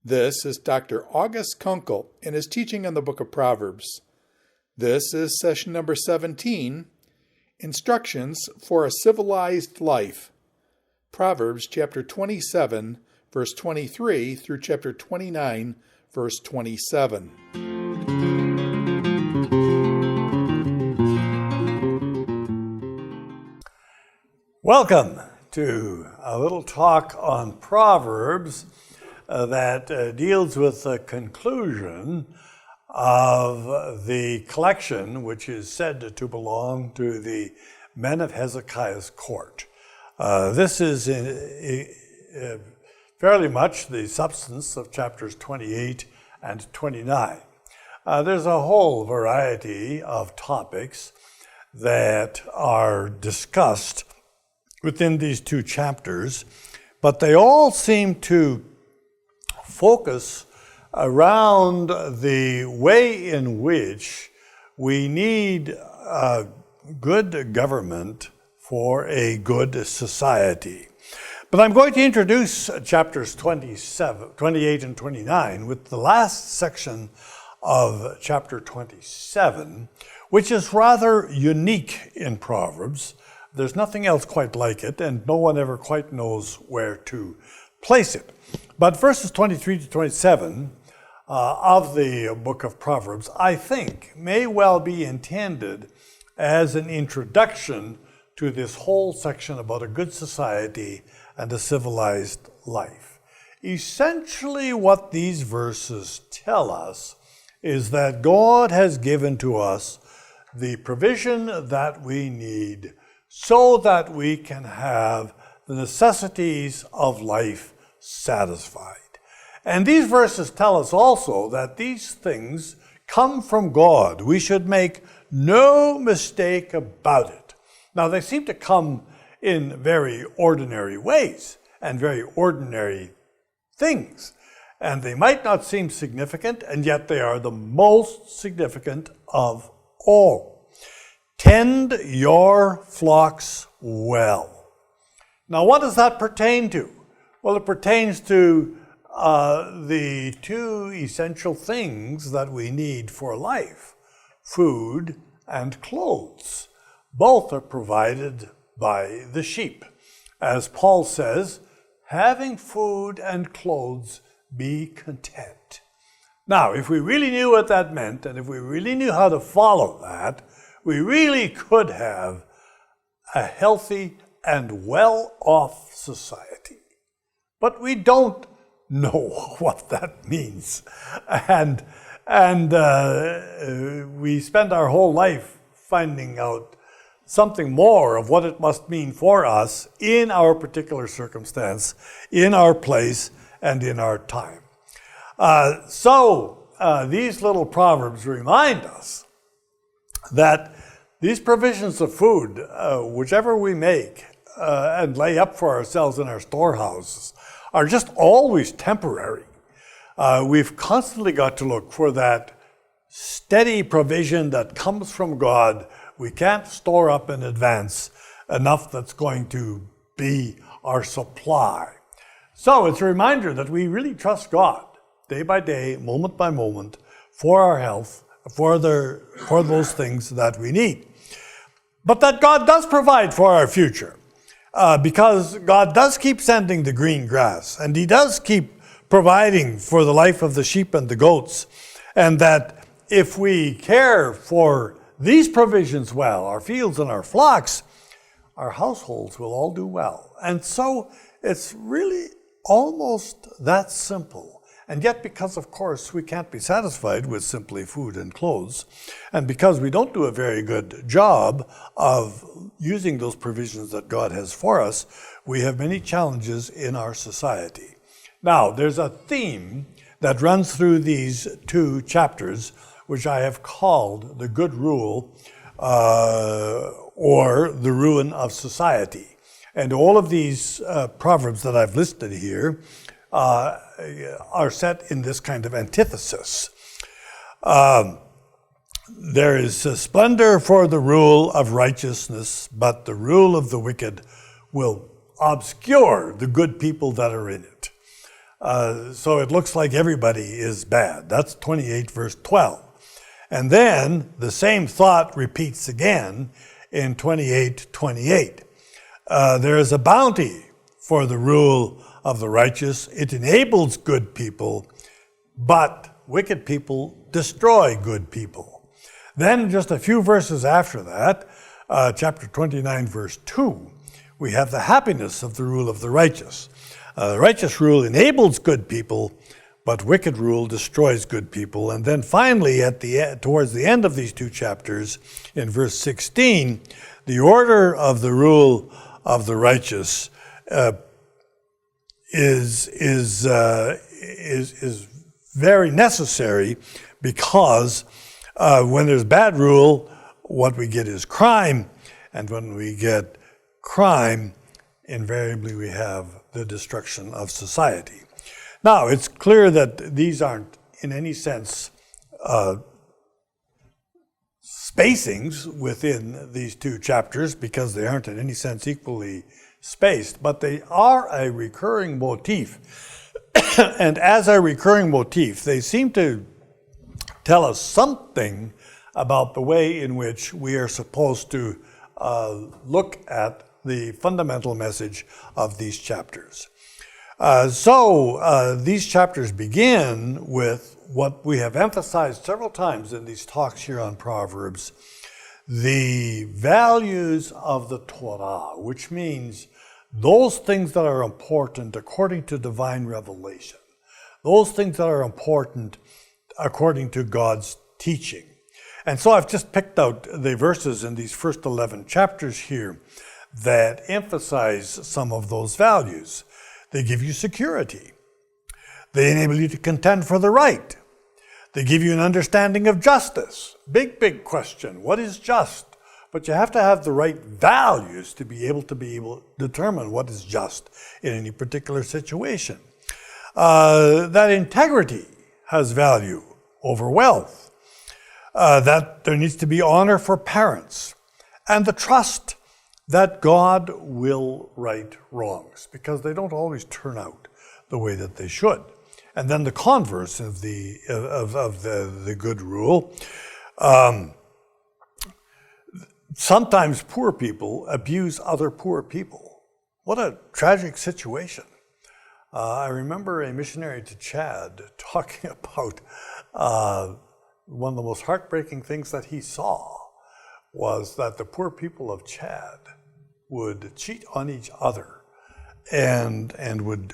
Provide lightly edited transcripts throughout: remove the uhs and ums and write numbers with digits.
This is Dr. August Konkel in his teaching on the book of Proverbs. This is session number 17, Instructions for a Civilized Life. Proverbs chapter 27, verse 23 through chapter 29, verse 27. Welcome to a little talk on Proverbs that deals with the conclusion of the collection which is said to belong to the men of Hezekiah's court. This is fairly much the substance of chapters 28 and 29. There's a whole variety of topics that are discussed within these two chapters, but they all seem to focus around the way in which we need good government for a good society. But I'm going to introduce chapters 28 and 29 with the last section of chapter 27, which is rather unique in Proverbs. There's nothing else quite like it, and no one ever quite knows where to place it. But verses 23 to 27 of the book of Proverbs, I think, may well be intended as an introduction to this whole section about a good society and a civilized life. Essentially, what these verses tell us is that God has given to us the provision that we need so that we can have the necessities of life satisfied. And these verses tell us also that these things come from God. We should make no mistake about it. Now, they seem to come in very ordinary ways and very ordinary things. And they might not seem significant, and yet they are the most significant of all. Tend your flocks well. Now, what does that pertain to? Well, it pertains to the two essential things that we need for life, food and clothes. Both are provided by the sheep. As Paul says, having food and clothes, be content. Now, if we really knew what that meant, and if we really knew how to follow that, we really could have a healthy and well-off society. But we don't know what that means. And we spend our whole life finding out something more of what it must mean for us in our particular circumstance, in our place, and in our time. So these little proverbs remind us that these provisions of food, whichever we make and lay up for ourselves in our storehouses, are just always temporary. We've constantly got to look for that steady provision that comes from God. We can't store up in advance enough that's going to be our supply. So it's a reminder that we really trust God day by day, moment by moment, for our health, for those things that we need. But that God does provide for our future. Because God does keep sending the green grass, and He does keep providing for the life of the sheep and the goats, and that if we care for these provisions well, our fields and our flocks, our households will all do well. And so it's really almost that simple. And yet, because of course we can't be satisfied with simply food and clothes, and because we don't do a very good job of using those provisions that God has for us, we have many challenges in our society. Now, there's a theme that runs through these two chapters, which I have called the good rule or the ruin of society. And all of these proverbs that I've listed here are set in this kind of antithesis. There is splendor for the rule of righteousness, but the rule of the wicked will obscure the good people that are in it. So it looks like everybody is bad. That's 28 verse 12. And then the same thought repeats again in 28:28. There is a bounty for the rule of the righteous. It enables good people, but wicked people destroy good people. Then just a few verses after that, chapter 29 verse 2, we have the happiness of the rule of the righteous. Righteous rule enables good people, but wicked rule destroys good people. And then finally, towards the end of these two chapters, in verse 16, the order of the rule of the righteous is very necessary, because when there's bad rule, what we get is crime, and when we get crime, invariably we have the destruction of society. Now, it's clear that these aren't in any sense spacings within these two chapters, because they aren't in any sense equally spaced, but they are a recurring motif. And as a recurring motif, they seem to tell us something about the way in which we are supposed to look at the fundamental message of these chapters. So these chapters begin with what we have emphasized several times in these talks here on Proverbs, the values of the Torah, which means those things that are important according to divine revelation, those things that are important according to God's teaching. And so I've just picked out the verses in these first 11 chapters here that emphasize some of those values. They give you security. They enable you to contend for the right. They give you an understanding of justice. Big question. What is just? But you have to have the right values to be able to determine what is just in any particular situation. That integrity has value over wealth. That there needs to be honor for parents. And the trust that God will right wrongs, because they don't always turn out the way that they should. And then the converse of the good rule. Sometimes poor people abuse other poor people. What a tragic situation. I remember a missionary to Chad talking about one of the most heartbreaking things that he saw was that the poor people of Chad would cheat on each other and would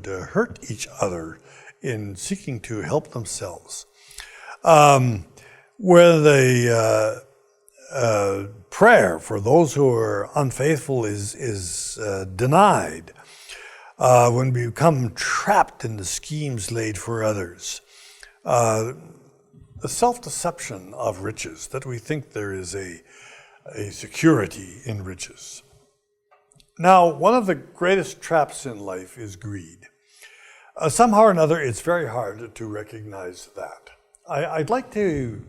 hurt each other in seeking to help themselves. Where the prayer for those who are unfaithful is denied, when we become trapped in the schemes laid for others, the self-deception of riches, that we think there is a security in riches. Now, one of the greatest traps in life is greed. Somehow or another, it's very hard to recognize that. I'd like to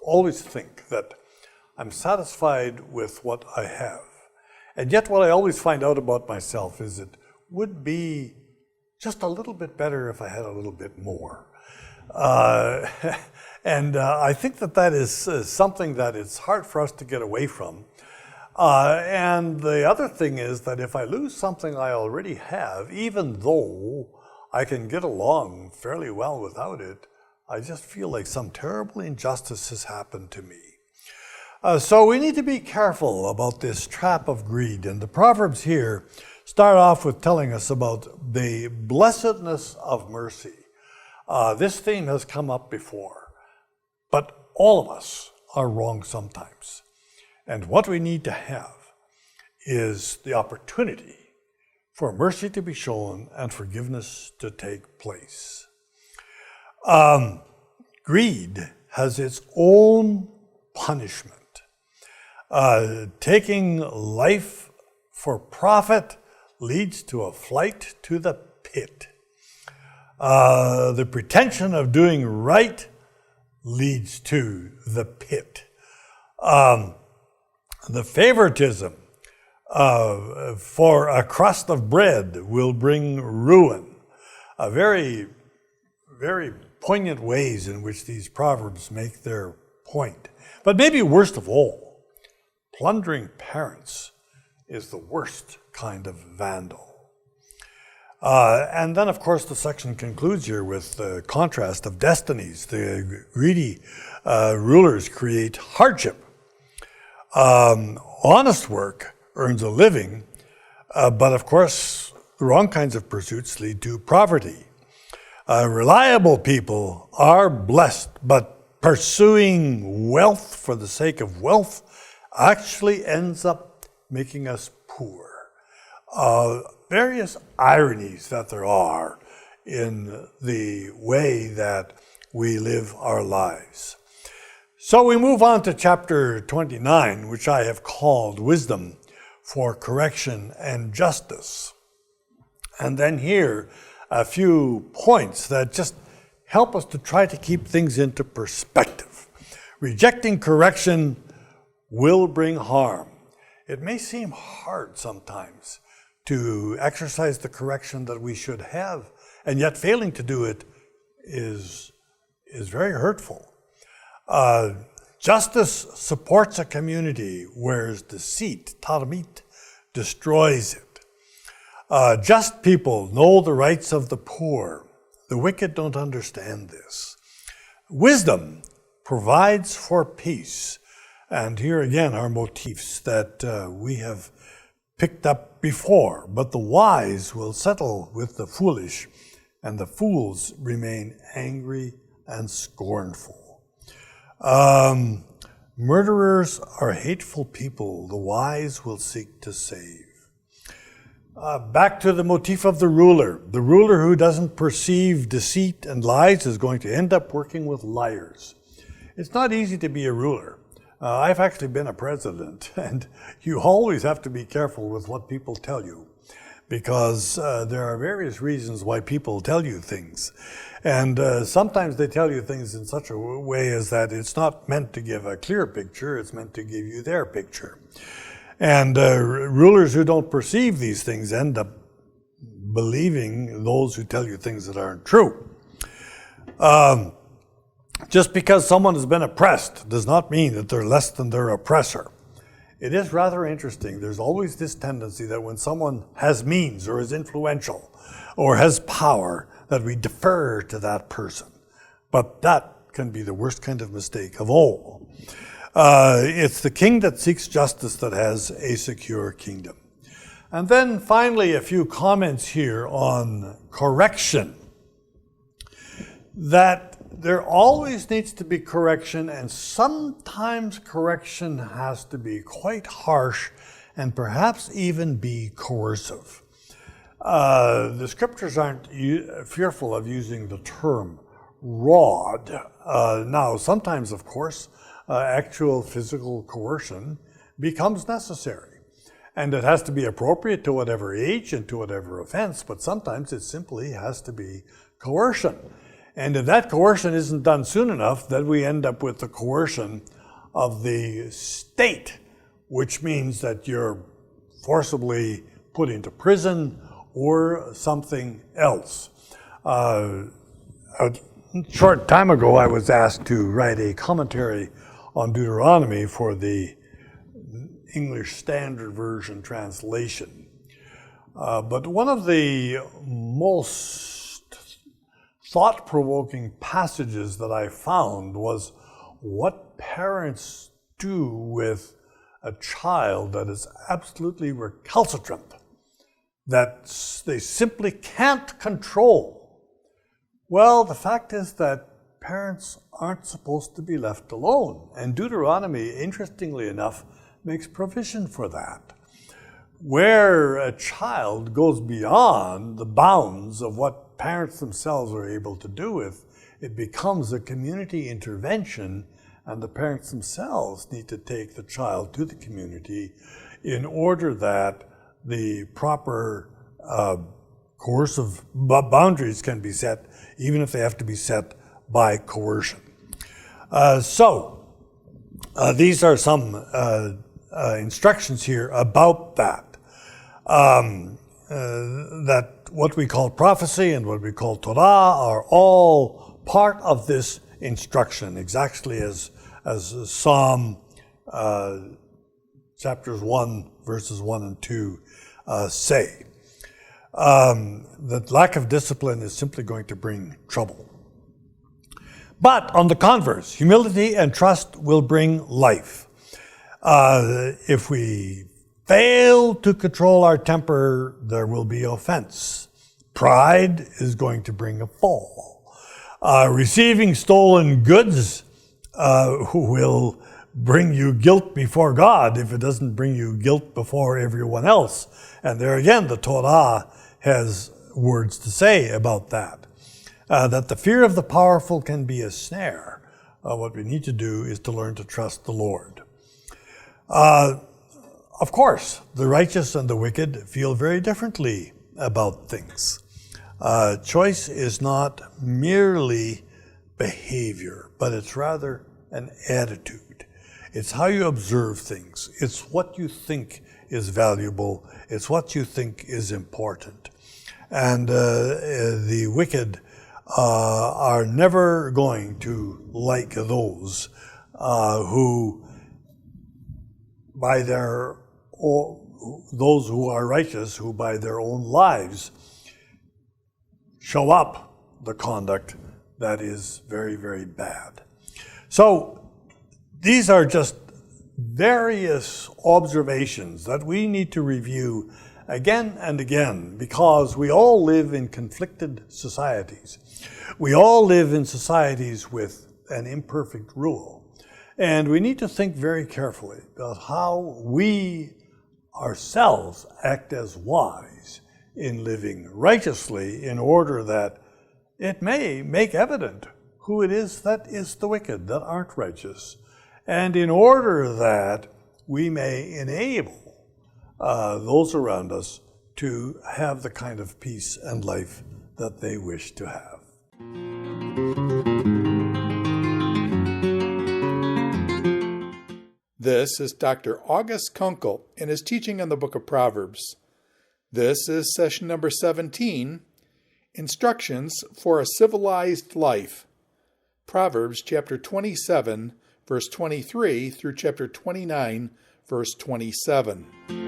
always think that I'm satisfied with what I have. And yet what I always find out about myself is it would be just a little bit better if I had a little bit more. And I think that is something that it's hard for us to get away from. And the other thing is that if I lose something I already have, even though I can get along fairly well without it, I just feel like some terrible injustice has happened to me. So we need to be careful about this trap of greed. And the Proverbs here start off with telling us about the blessedness of mercy. This theme has come up before, but all of us are wrong sometimes. And what we need to have is the opportunity for mercy to be shown and forgiveness to take place. Greed has its own punishment. Taking life for profit leads to a flight to the pit. The pretension of doing right leads to the pit. The favoritism For a crust of bread will bring ruin. Very, very poignant ways in which these proverbs make their point. But maybe worst of all, plundering parents is the worst kind of vandal. And then, of course, the section concludes here with the contrast of destinies. The greedy rulers create hardship. Honest work earns a living, but of course, the wrong kinds of pursuits lead to poverty. Reliable people are blessed, but pursuing wealth for the sake of wealth actually ends up making us poor. Various ironies that there are in the way that we live our lives. So we move on to chapter 29, which I have called Wisdom for Correction and Justice. And then here, a few points that just help us to try to keep things into perspective. Rejecting correction will bring harm. It may seem hard sometimes to exercise the correction that we should have, and yet failing to do it is very hurtful. Justice supports a community, whereas deceit, taramit, destroys it. Just people know the rights of the poor. The wicked don't understand this. Wisdom provides for peace. And here again are motifs that we have picked up before. But the wise will settle with the foolish, and the fools remain angry and scornful. Murderers are hateful people. The wise will seek to save. Back to the motif of the ruler. The ruler who doesn't perceive deceit and lies is going to end up working with liars. It's not easy to be a ruler. I've actually been a president, and you always have to be careful with what people tell you, because there are various reasons why people tell you things. And sometimes they tell you things in such a way as that it's not meant to give a clear picture, it's meant to give you their picture. And rulers who don't perceive these things end up believing those who tell you things that aren't true. Just because someone has been oppressed does not mean that they're less than their oppressor. It is rather interesting. There's always this tendency that when someone has means or is influential or has power, that we defer to that person. But that can be the worst kind of mistake of all. It's the king that seeks justice that has a secure kingdom. And then finally, a few comments here on correction. That there always needs to be correction, and sometimes correction has to be quite harsh and perhaps even be coercive. The scriptures aren't fearful of using the term rod. Now, sometimes, of course, actual physical coercion becomes necessary. And it has to be appropriate to whatever age and to whatever offense, but sometimes it simply has to be coercion. And if that coercion isn't done soon enough, then we end up with the coercion of the state, which means that you're forcibly put into prison or something else. A short time ago, I was asked to write a commentary on Deuteronomy for the English Standard Version translation. But one of the most thought-provoking passages that I found was what parents do with a child that is absolutely recalcitrant, that they simply can't control. Well, the fact is that parents aren't supposed to be left alone, and Deuteronomy, interestingly enough, makes provision for that. Where a child goes beyond the bounds of what parents themselves are able to do with, it becomes a community intervention, and the parents themselves need to take the child to the community in order that the proper coercive boundaries can be set, even if they have to be set by coercion. These are some instructions here about that. That what we call prophecy and what we call Torah are all part of this instruction, exactly as Psalm chapters 1, verses 1 and 2 say. That lack of discipline is simply going to bring trouble. But on the converse, humility and trust will bring life. If we fail to control our temper, there will be offense. Pride is going to bring a fall. Receiving stolen goods will bring you guilt before God if it doesn't bring you guilt before everyone else. And there again, the Torah has words to say about that. That the fear of the powerful can be a snare. What we need to do is to learn to trust the Lord. Of course, the righteous and the wicked feel very differently about things. Choice is not merely behavior, but it's rather an attitude. It's how you observe things. It's what you think is valuable. It's what you think is important. And the wicked are never going to like those who who are righteous, who by their own lives show up the conduct that is very, very bad. So these are just various observations that we need to review again and again, because we all live in conflicted societies. We all live in societies with an imperfect rule. And we need to think very carefully about how we ourselves act as wise in living righteously, in order that it may make evident who it is that is the wicked, that aren't righteous, and in order that we may enable those around us to have the kind of peace and life that they wish to have. This is Dr. August Konkel in his teaching on the book of Proverbs. This is session number 17, Instructions for a Civilized Life. Proverbs chapter 27, verse 23 through chapter 29, verse 27.